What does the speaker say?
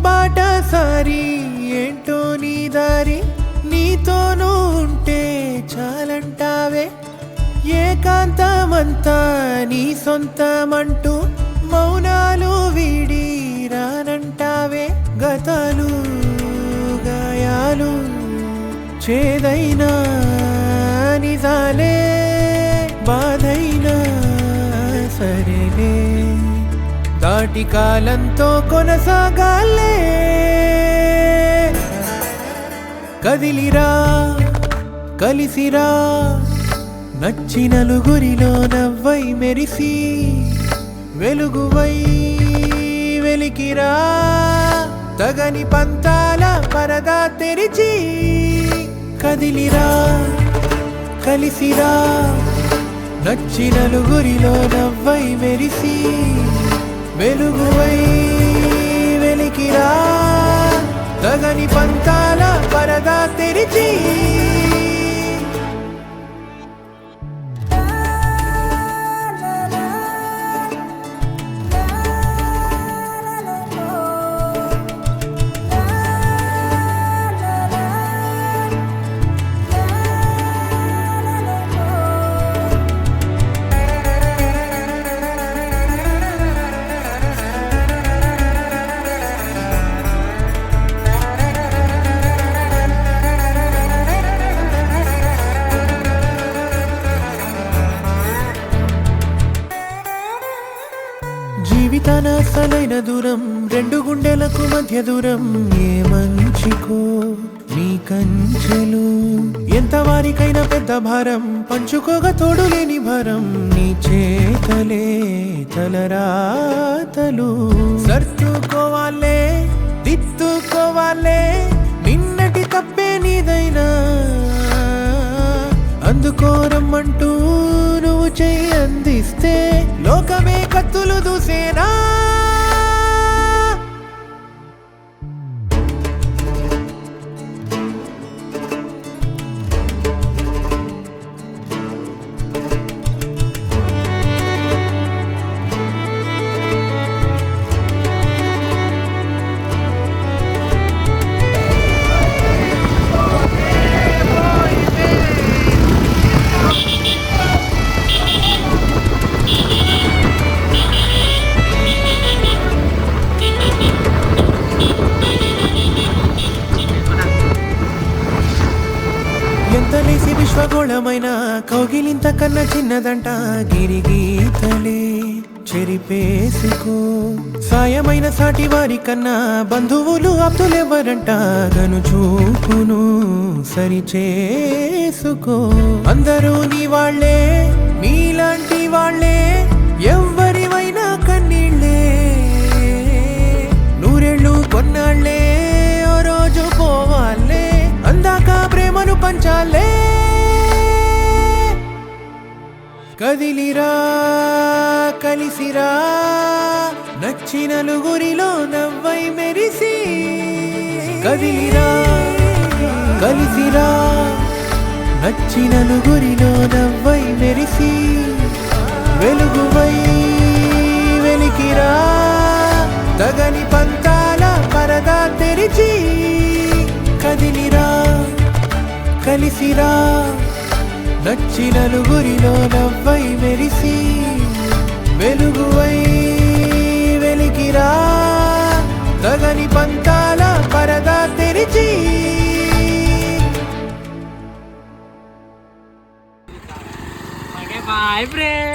బాటసారి ఏంటో నీ దారి నీతోనూ ఉంటే చాలంటావే ఏకాంతమంతా నీ సొంతమంటూ మౌనాలు వీడి రానంటావే గతాలు గాయాలు చేదైనా నిజాలే బాధైనా సరేలే దాటి కాలంతో కొనసాగాలే కదిలిరా కలిసిరా నచ్చి నలుగురిలో నవ్వై మెరిసి వెలుగువై వెలికిరా తగని పంతాల పరదా తెరిచి కదిలిరా కలిసిరా నచ్చి నలుగురిలో నవ్వై మెరిసి వెలుగువై వెలికిరా తగని పంతాల పరదా తెరిచి జీవితాన అసలైన దూరం రెండు గుండెలకు మధ్య దూరం ఏ మంచికో నీ కంచెలు ఎంత వారికైనా పెద్ద భారం పంచుకోగా తోడు లేని భారం నీ చేతలే తలరాతలు సర్దుకోవాలే దిద్దుకోవాలే నిన్నటి తప్పే నీదైనా అందుకోరమ్మంటూ నువ్వు చెయ్యి అందిస్తే లోకమే కత్తులు దూసేనా ఎంతలేసి విశ్వగోళమైన కౌగిలింత కన్నా చిన్నదంట గిరిగీతలే చెరిపేసుకో సాయమైన సాటి వారి కన్నా బంధువులు అబ్దులెవరంట గను చూపును సరిచేసుకో అందరూ నీ వాళ్ళే నీలాంటి వాళ్ళే ఎవ్వరివైనా కన్నీళ్ళే నూరేళ్ళు కొన్నాళ్ళే ఓ రోజు పోవాలే అందాక ప్రేమను పంచాలే కదిలిరా కలిసిరా నచ్చి నలుగురిలో నవ్వై మెరిసి కదిలిరా కలిసిరా నచ్చి నలుగురిలో నవ్వై మెరిసి వెలుగువై వెలికిరా తగని పంతాల పరదా తెరిచి కదిలిరా కలిసిరా నచ్చి నలుగురిలో నవ్వై మెరిసి వెలుగువై వెలికిరా తగని పంతాల పరదా తెరిచి బాయ్ ఫ్రెండ్.